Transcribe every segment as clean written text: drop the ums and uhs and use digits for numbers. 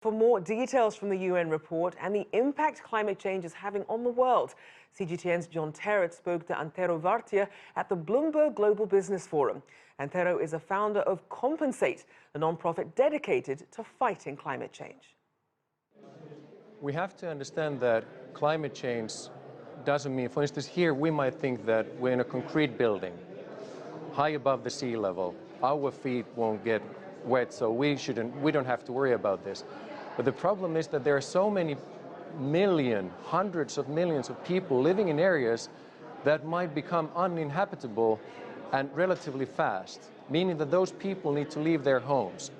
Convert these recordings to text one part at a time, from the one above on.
For more details from the UN report and the impact climate change is having on the world, CGTN's Terrett spoke to Antero Vartia at the Bloomberg Global Business Forum. Antero is a founder of Compensate, a non-profit dedicated to fighting climate change. We have to understand that climate change doesn't mean, for instance, here we might think that we're in a concrete building, high above the sea level. Our feet won't get wet, so we don't have to worry about this. But the problem is that there are so many hundreds of millions of people living in areas that might become uninhabitable and relatively fast, meaning that those people need to leave their homes.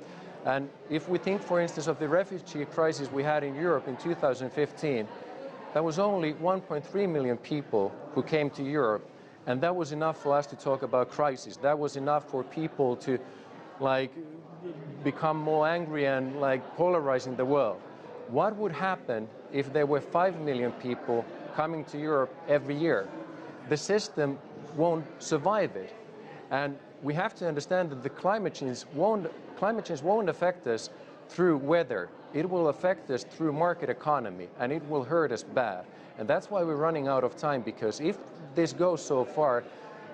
And if we think, for instance, of the refugee crisis we had in Europe in 2015, that was only 1.3 million people who came to Europe, and that was enough for us to talk about crisis. That was enough for people to become more angry and polarizing the world. What would happen if there were 5 million people coming to Europe every year? The system won't survive it. And we have to understand that the climate change won't affect us through weather. It will affect us through market economy, and it will hurt us bad. And that's why we're running out of time, because if this goes so far,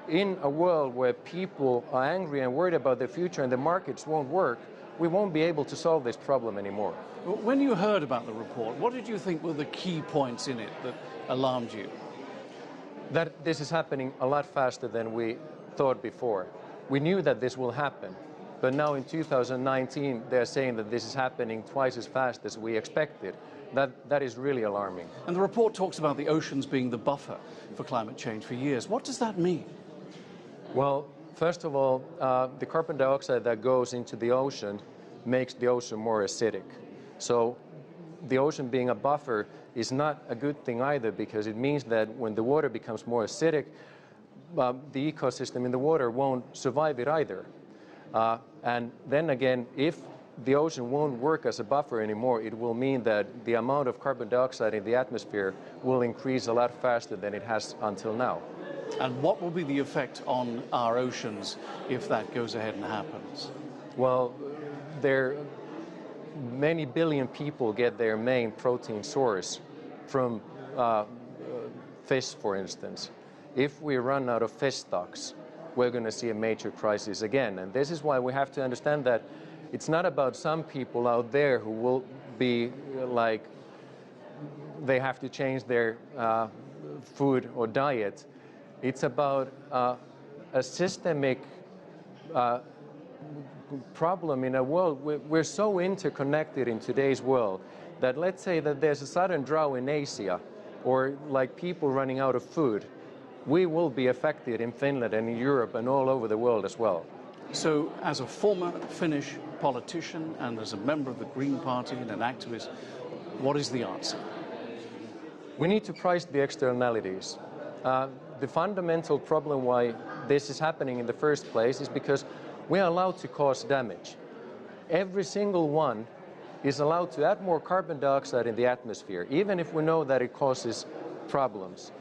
in a world where people are angry and worried about the future and the markets won't work, we won't be able to solve this problem anymore. When you heard about the report, what did you think were the key points in it that alarmed you? That this is happening a lot faster than we thought before. We knew that this will happen, but now in 2019 they're saying that this is happening twice as fast as we expected. That is really alarming. And the report talks about the oceans being the buffer for climate change for years. What does that mean? Well, first of all, the carbon dioxide that goes into the ocean makes the ocean more acidic. So the ocean being a buffer is not a good thing either, because it means that when the water becomes more acidic, the ecosystem in the water won't survive it either. And then again, if the ocean won't work as a buffer anymore, it will mean that the amount of carbon dioxide in the atmosphere will increase a lot faster than it has until now. And what will be the effect on our oceans if that goes ahead and happens? Well, many billion people get their main protein source from fish, for instance. If we run out of fish stocks, we're going to see a major crisis again. And this is why we have to understand that it's not about some people out there who will be they have to change their food or diet. It's about a systemic problem in a world. We're so interconnected in today's world that, let's say that there's a sudden drought in Asia, or people running out of food, we will be affected in Finland and in Europe and all over the world as well. So, as a former Finnish politician and as a member of the Green Party and an activist, what is the answer? We need to price the externalities. The fundamental problem why this is happening in the first place is because we are allowed to cause damage. Every single one is allowed to add more carbon dioxide in the atmosphere, even if we know that it causes problems.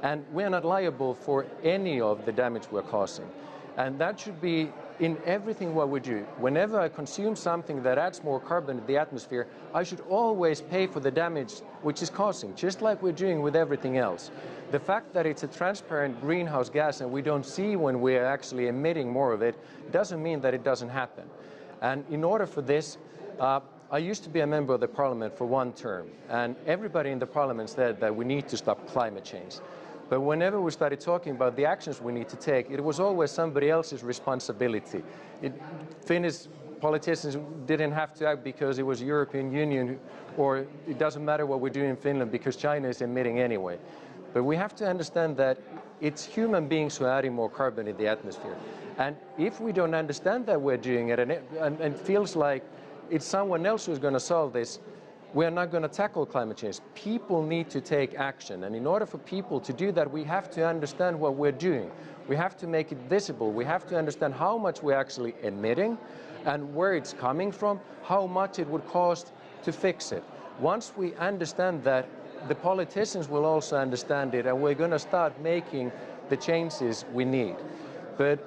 And we are not liable for any of the damage we're causing. And that should be in everything what we do. Whenever I consume something that adds more carbon in the atmosphere, I should always pay for the damage which is causing, just like we're doing with everything else. The fact that it's a transparent greenhouse gas and we don't see when we're actually emitting more of it doesn't mean that it doesn't happen. And in order for this, I used to be a member of the parliament for one term, and everybody in the parliament said that we need to stop climate change. But whenever we started talking about the actions we need to take, it was always somebody else's responsibility. Finnish politicians didn't have to act because it was European Union, or it doesn't matter what we do in Finland because China is emitting anyway. But we have to understand that it's human beings who are adding more carbon in the atmosphere. And if we don't understand that we're doing it, and it feels like it's someone else who's going to solve this, we're not going to tackle climate change. People need to take action, and in order for people to do that, we have to understand what we're doing. We have to make it visible. We have to understand how much we're actually emitting and where it's coming from, how much it would cost to fix it. Once we understand that, the politicians will also understand it, and we're going to start making the changes we need. But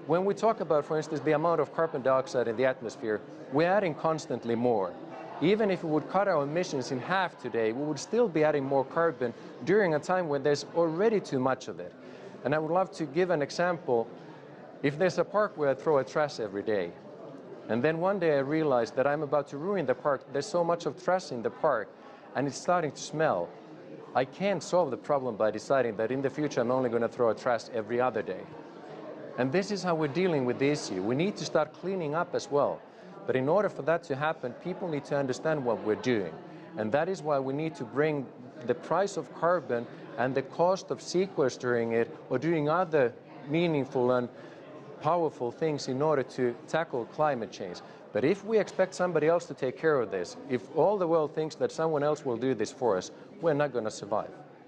when we talk about, for instance, the amount of carbon dioxide in the atmosphere, we're adding constantly more. Even if we would cut our emissions in half today, we would still be adding more carbon during a time when there's already too much of it. And I would love to give an example. If there's a park where I throw a trash every day, and then one day I realize that I'm about to ruin the park, there's so much of trash in the park, and it's starting to smell, I can't solve the problem by deciding that in the future I'm only going to throw a trash every other day. And this is how we're dealing with the issue. We need to start cleaning up as well. But in order for that to happen, people need to understand what we're doing. And that is why we need to bring the price of carbon and the cost of sequestering it or doing other meaningful and powerful things in order to tackle climate change. But if we expect somebody else to take care of this, if all the world thinks that someone else will do this for us, we're not going to survive.